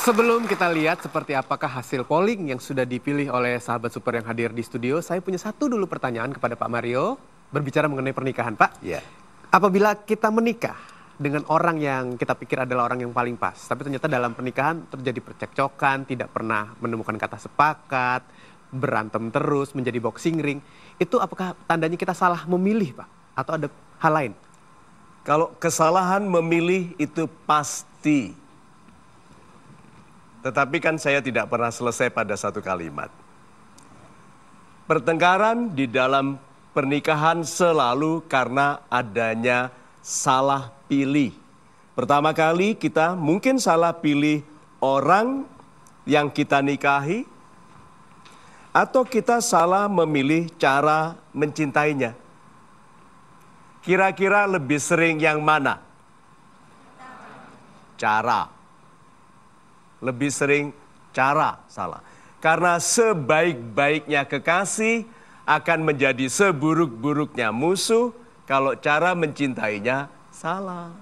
Sebelum kita lihat seperti apakah hasil polling yang sudah dipilih oleh sahabat super yang hadir di studio, saya punya satu dulu pertanyaan kepada Pak Mario, berbicara mengenai pernikahan, Pak. Iya. Apabila kita menikah dengan orang yang kita pikir adalah orang yang paling pas, tapi ternyata dalam pernikahan terjadi percekcokan, tidak pernah menemukan kata sepakat, berantem terus, menjadi boxing ring, itu apakah tandanya kita salah memilih, Pak? Atau ada hal lain? Kalau kesalahan memilih itu pasti. Tetapi kan saya tidak pernah selesai pada satu kalimat. Pertengkaran di dalam pernikahan selalu karena adanya salah pilih. Pertama kali kita mungkin salah pilih orang yang kita nikahi, atau kita salah memilih cara mencintainya. Kira-kira lebih sering yang mana? Cara. Lebih sering cara salah. Karena sebaik-baiknya kekasih akan menjadi seburuk-buruknya musuh kalau cara mencintainya salah.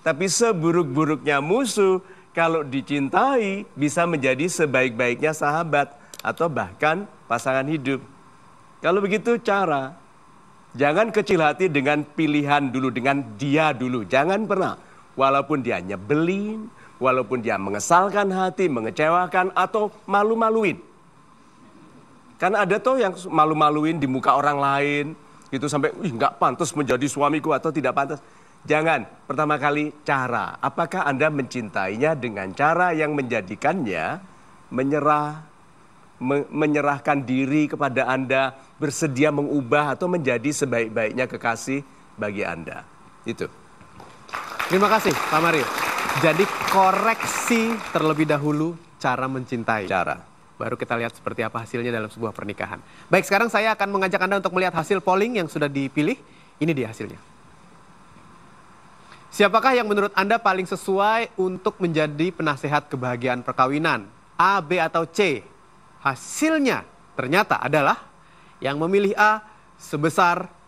Tapi seburuk-buruknya musuh kalau dicintai bisa menjadi sebaik-baiknya sahabat atau bahkan pasangan hidup. Kalau begitu cara. Jangan kecil hati dengan pilihan dulu, dengan dia dulu. Jangan pernah. Walaupun dia nyebelin, walaupun dia mengesalkan hati, mengecewakan, atau malu-maluin. Kan ada tuh yang malu-maluin di muka orang lain, gitu sampai, nggak pantas menjadi suamiku atau tidak pantas. Jangan, pertama kali cara. Apakah Anda mencintainya dengan cara yang menjadikannya menyerahkan diri kepada Anda, bersedia mengubah atau menjadi sebaik-baiknya kekasih bagi Anda. Itu. Terima kasih, Pak Mario. Jadi koreksi terlebih dahulu cara mencintai. Cara. Baru kita lihat seperti apa hasilnya dalam sebuah pernikahan. Baik, sekarang saya akan mengajak Anda untuk melihat hasil polling yang sudah dipilih. Ini dia hasilnya. Siapakah yang menurut Anda paling sesuai untuk menjadi penasehat kebahagiaan perkawinan? A, B, atau C? Hasilnya ternyata adalah yang memilih A sebesar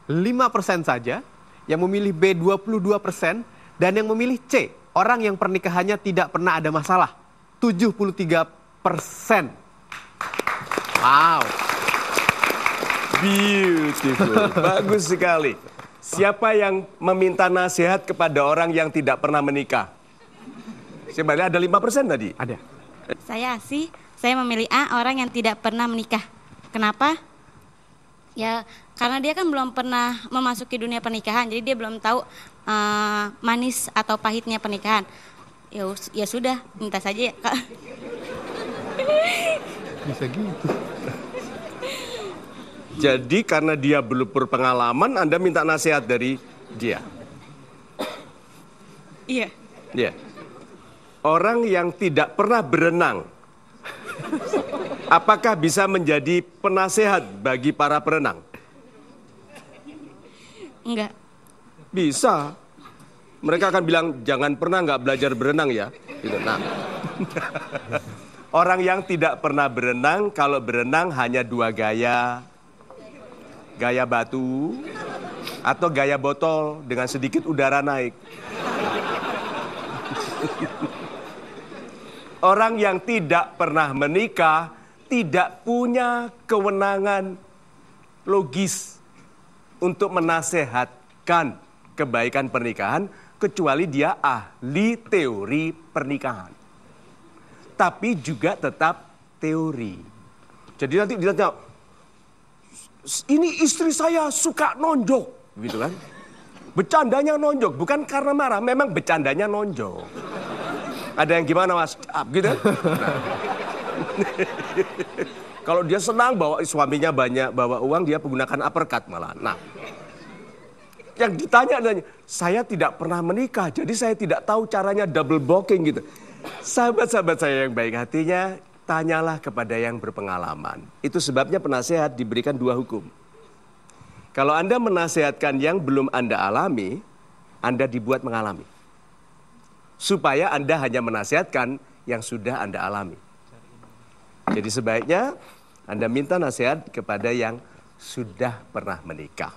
5% saja, yang memilih B 22%, dan yang memilih C, orang yang pernikahannya tidak pernah ada masalah, 73%. Wow. Beautiful. Bagus sekali. Siapa yang meminta nasihat kepada orang yang tidak pernah menikah? Sebenarnya ada 5% tadi? Ada. Saya memilih A, orang yang tidak pernah menikah. Kenapa? Ya, karena dia kan belum pernah memasuki dunia pernikahan, jadi dia belum tahu manis atau pahitnya pernikahan. Ya sudah, minta saja ya, Kak. Bisa gitu. Jadi karena dia belum berpengalaman, Anda minta nasihat dari dia? Iya. Iya. Orang yang tidak pernah berenang, apakah bisa menjadi penasehat bagi para perenang? Enggak. Bisa. Mereka akan bilang, jangan pernah nggak belajar berenang ya. Gitu. Nah, orang yang tidak pernah berenang, kalau berenang hanya dua gaya. Gaya batu, atau gaya botol dengan sedikit udara naik. Orang yang tidak pernah menikah tidak punya kewenangan logis untuk menasehatkan kebaikan pernikahan kecuali dia ahli teori pernikahan. Tapi juga tetap teori. Jadi nanti ditanya, ini istri saya suka nonjok, gitu kan? Bercandanya nonjok, bukan karena marah, memang bercandanya nonjok. Ada yang gimana mas? Gitu. Nah. Kalau dia senang bawa suaminya banyak bawa uang, dia menggunakan uppercut malah. Nah, yang ditanya adalah, saya tidak pernah menikah, jadi saya tidak tahu caranya double booking gitu. Sahabat-sahabat saya yang baik hatinya, tanyalah kepada yang berpengalaman. Itu sebabnya penasehat diberikan dua hukum. Kalau Anda menasehatkan yang belum Anda alami, Anda dibuat mengalami. Supaya Anda hanya menasehatkan yang sudah Anda alami. Jadi sebaiknya Anda minta nasihat kepada yang sudah pernah menikah.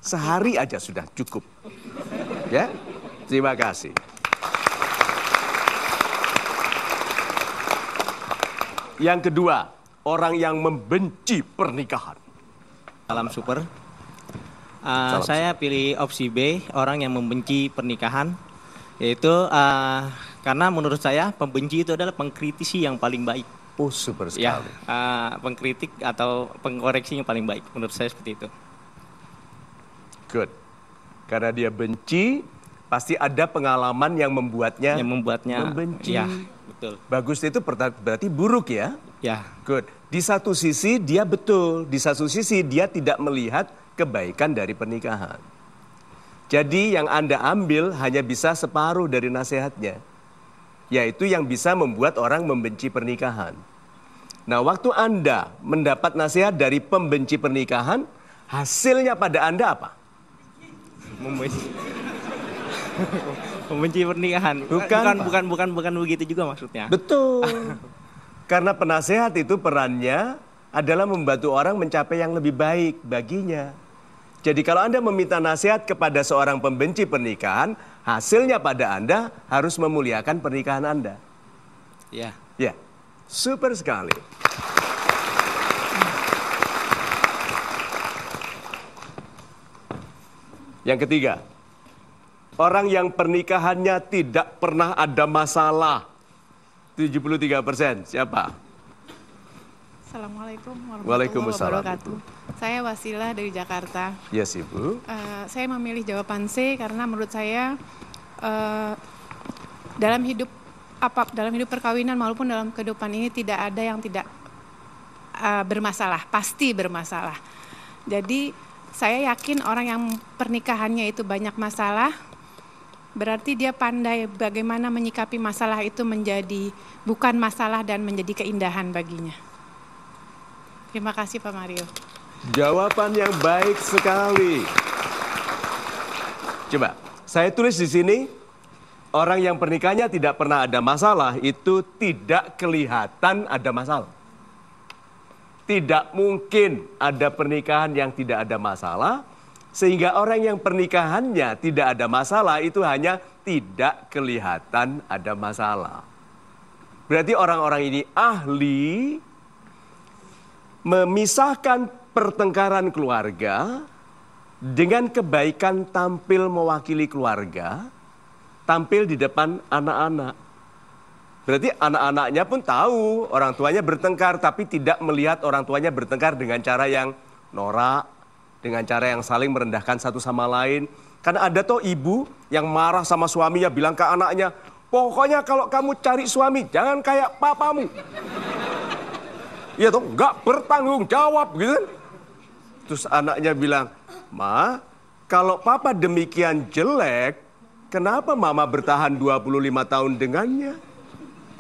Sehari aja sudah cukup. Ya. Terima kasih. Yang kedua, orang yang membenci pernikahan. Salam super. Salam Saya pilih opsi B, orang yang membenci pernikahan. Yaitu karena menurut saya pembenci itu adalah pengkritisi yang paling baik. Oh, super Ya, sekali. pengkritik atau pengkoreksi yang paling baik. Menurut saya seperti itu. Good. Karena dia benci, pasti ada pengalaman yang membuatnya Yang membuatnya membenci. Ya, betul. Bagus itu berarti buruk ya. Ya, Good. Di satu sisi dia betul, di satu sisi dia tidak melihat kebaikan dari pernikahan. Jadi yang Anda ambil hanya bisa separuh dari nasihatnya. Yaitu yang bisa membuat orang membenci pernikahan. Nah, waktu Anda mendapat nasihat dari pembenci pernikahan, hasilnya pada Anda apa? membenci. Membenci pernikahan. Bukan begitu juga maksudnya. Betul. Karena penasehat itu perannya adalah membantu orang mencapai yang lebih baik baginya. Jadi kalau Anda meminta nasihat kepada seorang pembenci pernikahan, hasilnya pada Anda harus memuliakan pernikahan Anda. Ya. Ya, super sekali. Yang ketiga, orang yang pernikahannya tidak pernah ada masalah. 73%, siapa? Assalamualaikum warahmatullahi Waalaikumsalam. wabarakatuh. Saya Wasilah dari Jakarta. Yes, Ibu. Saya memilih jawaban C karena menurut saya dalam hidup perkawinan maupun dalam kehidupan ini tidak ada yang tidak bermasalah, pasti bermasalah. Jadi saya yakin orang yang pernikahannya itu banyak masalah, berarti dia pandai bagaimana menyikapi masalah itu menjadi bukan masalah dan menjadi keindahan baginya. Terima kasih Pak Mario. Jawaban yang baik sekali. Coba, saya tulis di sini, orang yang pernikahannya tidak pernah ada masalah itu tidak kelihatan ada masalah. Tidak mungkin ada pernikahan yang tidak ada masalah, sehingga orang yang pernikahannya tidak ada masalah itu hanya tidak kelihatan ada masalah. Berarti orang-orang ini ahli memisahkan pertengkaran keluarga dengan kebaikan tampil mewakili keluarga, tampil di depan anak-anak. Berarti anak-anaknya pun tahu orang tuanya bertengkar, tapi tidak melihat orang tuanya bertengkar dengan cara yang norak, dengan cara yang saling merendahkan satu sama lain. Karena ada toh ibu yang marah sama suaminya bilang ke anaknya, pokoknya kalau kamu cari suami jangan kayak papamu. Iya toh, nggak bertanggung jawab gitu. Terus anaknya bilang, Ma, kalau papa demikian jelek, kenapa mama bertahan 25 tahun dengannya?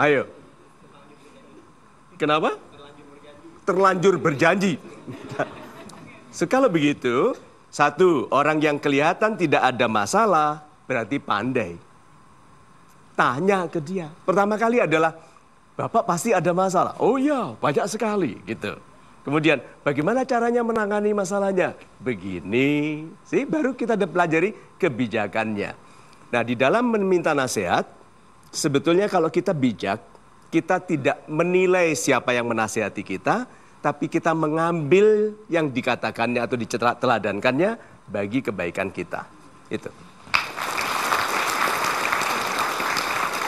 Ayo. Kenapa? Terlanjur berjanji. Kalau begitu, satu, orang yang kelihatan tidak ada masalah, berarti pandai. Tanya ke dia. Pertama kali adalah, Bapak pasti ada masalah. Oh iya, banyak sekali gitu. Kemudian, bagaimana caranya menangani masalahnya? Begini, sih baru kita pelajari kebijakannya. Nah, di dalam meminta nasihat, sebetulnya kalau kita bijak, kita tidak menilai siapa yang menasihati kita, tapi kita mengambil yang dikatakannya atau diteladankannya bagi kebaikan kita. Itu.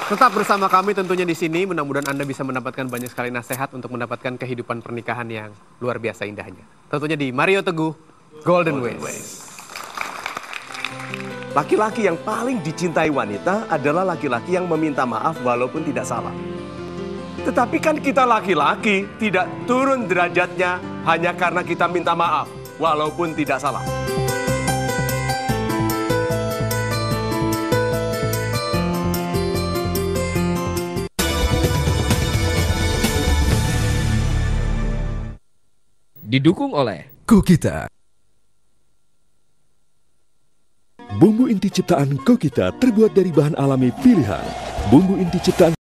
Tetap bersama kami tentunya di sini. Mudah-mudahan Anda bisa mendapatkan banyak sekali nasihat untuk mendapatkan kehidupan pernikahan yang luar biasa indahnya. Tentunya di Mario Teguh, Golden Ways. Laki-laki yang paling dicintai wanita adalah laki-laki yang meminta maaf walaupun tidak salah. Tetapi kan kita laki-laki tidak turun derajatnya hanya karena kita minta maaf walaupun tidak salah. Didukung oleh Kokita. Bumbu inti ciptaan Kokita terbuat dari bahan alami pilihan. Bumbu inti ciptaan